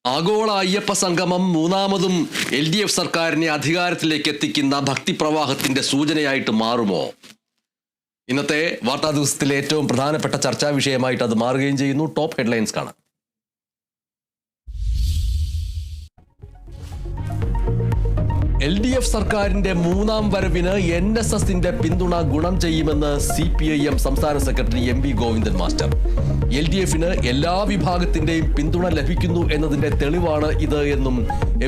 ആഗോള അയ്യപ്പ സംഗമം മൂന്നാമതും LDF സർക്കാരിനെ അധികാരത്തിലേക്ക് എത്തിക്കുന്ന ഭക്തിപ്രവാഹത്തിന്റെ സൂചനയായിട്ട് മാറുമോ? ഇന്നത്തെ വാർത്താ ദിവസത്തിലെ ഏറ്റവും പ്രധാനപ്പെട്ട ചർച്ചാ വിഷയമായിട്ട് അത് മാറുകയും ചെയ്യുന്നു. ടോപ്പ് ഹെഡ്ലൈൻസ് കാണാം. LDF സർക്കാരിന്റെ മൂന്നാം വരവിന് NSSന്റെ പിന്തുണ ഗുണം ചെയ്യുമെന്ന് CPIM സംസ്ഥാന സെക്രട്ടറി MV ഗോവിന്ദൻ മാസ്റ്റർ. LDFന് എല്ലാ വിഭാഗത്തിന്റെയും പിന്തുണ ലഭിക്കുന്നു എന്നതിന്റെ തെളിവാണ് ഇത് എന്നും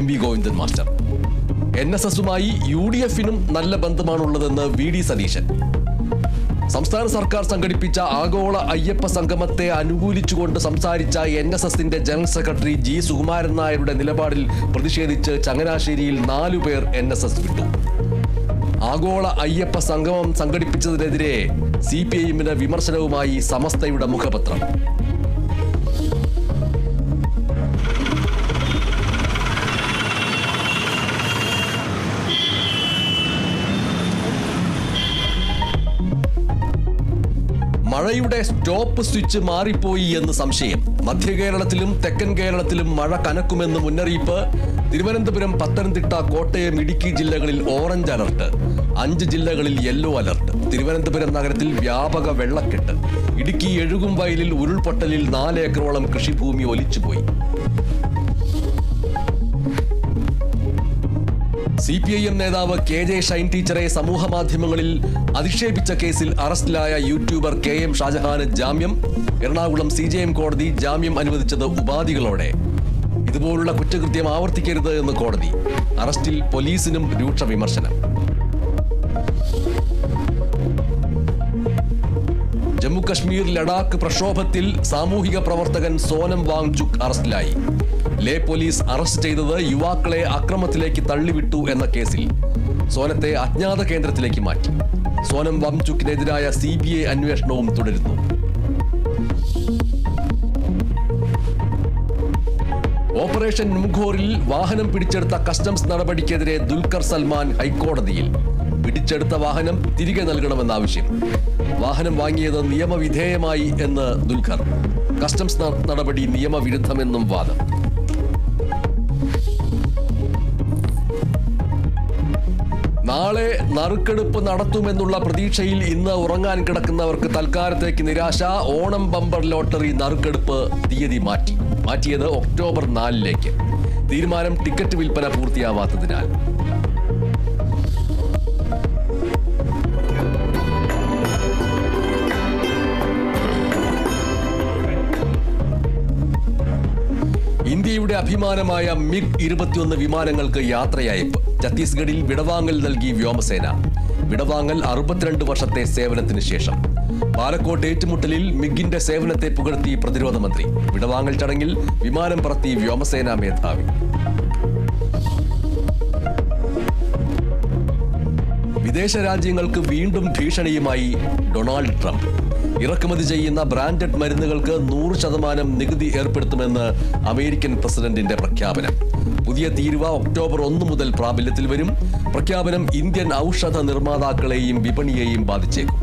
MV ഗോവിന്ദൻ മാസ്റ്റർ. NSSുമായി UDFനും നല്ല ബന്ധമാണുള്ളതെന്ന് VD സതീശൻ. സംസ്ഥാന സർക്കാർ സംഘടിപ്പിച്ച ആഗോള അയ്യപ്പ സംഗമത്തെ അനുകൂലിച്ചുകൊണ്ട് സംസാരിച്ച NSSന്റെ ജനറൽ സെക്രട്ടറി G സുകുമാരൻ നായരുടെ നിലപാടിൽ പ്രതിഷേധിച്ച് ചങ്ങനാശ്ശേരിയിൽ 4 പേർ NSS വിട്ടു. ആഗോള അയ്യപ്പ സംഗമം സംഘടിപ്പിച്ചതിനെതിരെ CPIMന് വിമർശനവുമായി സമസ്തയുടെ മുഖപത്രം. മഴയുടെ സ്റ്റോപ്പ് സ്വിച്ച് മാറിപ്പോയി എന്ന് സംശയം. മധ്യ കേരളത്തിലും തെക്കൻ കേരളത്തിലും മഴ കനക്കുമെന്ന് മുന്നറിയിപ്പ്. തിരുവനന്തപുരം, പത്തനംതിട്ട, കോട്ടയം, ഇടുക്കി ജില്ലകളിൽ ഓറഞ്ച് അലർട്ട്. 5 ജില്ലകളിൽ യെല്ലോ അലർട്ട്. തിരുവനന്തപുരം നഗരത്തിൽ വ്യാപക വെള്ളക്കെട്ട്. ഇടുക്കി എഴുകും വയലിൽ ഉരുൾപൊട്ടലിൽ 4 ഏക്കറോളം കൃഷിഭൂമി ഒലിച്ചുപോയി. CPIM നേതാവ് KJ ഷൈൻ ടീച്ചറെ സമൂഹ മാധ്യമങ്ങളിൽ അധിക്ഷേപിച്ച കേസിൽ അറസ്റ്റിലായ യൂട്യൂബർ KM ഷാജഹാന് ജാമ്യം. എറണാകുളം CJM കോടതി ജാമ്യം അനുവദിച്ചത് ഉപാധികളോടെ. ഇതുപോലുള്ള കുറ്റകൃത്യം ആവർത്തിക്കരുത് എന്ന് കോടതി. അറസ്റ്റിൽ പോലീസിനും രൂക്ഷ വിമർശനം. ജമ്മു കശ്മീർ ലഡാക്ക് പ്രക്ഷോഭത്തിൽ സാമൂഹിക പ്രവർത്തകൻ സോനം വാങ്ചുക് അറസ്റ്റിലായി. ലേ പോലീസ് അറസ്റ്റ് ചെയ്തത് യുവാക്കളെ അക്രമത്തിലേക്ക് തള്ളിവിട്ടു എന്ന കേസിൽ. സോനത്തെ അജ്ഞാത കേന്ദ്രത്തിലേക്ക് മാറ്റി. സോനം വാങ്ചുക്കിനെതിരായ CBI അന്വേഷണവും തുടരുന്നു. ഓപ്പറേഷൻ നുംഖോറിൽ വാഹനം പിടിച്ചെടുത്ത കസ്റ്റംസ് നടപടിക്കെതിരെ ദുൽഖർ സൽമാൻ ഹൈക്കോടതിയിൽ. പിടിച്ചെടുത്ത വാഹനം തിരികെ നൽകണമെന്നാവശ്യം. വാഹനം വാങ്ങിയത് നിയമവിധേയമായി എന്ന് ദുൽഖർ. കസ്റ്റംസ് നടപടി നിയമവിരുദ്ധമെന്നും വാദം. നാളെ നറുക്കെടുപ്പ് നടത്തുമെന്നുള്ള പ്രതീക്ഷയിൽ ഇന്ന് ഉറങ്ങാൻ കിടക്കുന്നവർക്ക് തൽക്കാലത്തേക്ക് നിരാശ. ഓണം ബമ്പർ ലോട്ടറി നറുക്കെടുപ്പ് തീയതി മാറ്റിയത് ഒക്ടോബർ 4-ലേക്ക്. തീരുമാനം ടിക്കറ്റ് വിൽപ്പന പൂർത്തിയാവാത്തതിനാൽ. ഇന്ത്യയുടെ അഭിമാനമായ MiG-21 വിമാനങ്ങൾക്ക് യാത്രയയപ്പ്. ഛത്തീസ്ഗഡിൽ വിടവാങ്ങൽ നൽകി വ്യോമസേന. വിടവാങ്ങൽ 62 വർഷത്തെ സേവനത്തിന് ശേഷം. പാലക്കോട്ട് ഏറ്റുമുട്ടലിൽ MiGന്റെ സേവനത്തെ പുകഴ്ത്തി പ്രതിരോധ മന്ത്രി. വിടവാങ്ങൽ ചടങ്ങിൽ വിമാനം പറത്തി വ്യോമസേനാ മേധാവി. വിദേശ രാജ്യങ്ങൾക്ക് വീണ്ടും ഭീഷണിയുമായി ഡൊണാൾഡ് ട്രംപ്. ഇറക്കുമതി ചെയ്യുന്ന ബ്രാൻഡഡ് മരുന്നുകൾക്ക് 100% നികുതി ഏർപ്പെടുത്തുമെന്ന് അമേരിക്കൻ പ്രസിഡന്റിന്റെ പ്രഖ്യാപനം. പുതിയ തീരുവ ഒക്ടോബർ 1 മുതൽ പ്രാബല്യത്തിൽ വരും. പ്രഖ്യാപനം ഇന്ത്യൻ ഔഷധ നിർമ്മാതാക്കളെയും വിപണിയെയും ബാധിച്ചേക്കും.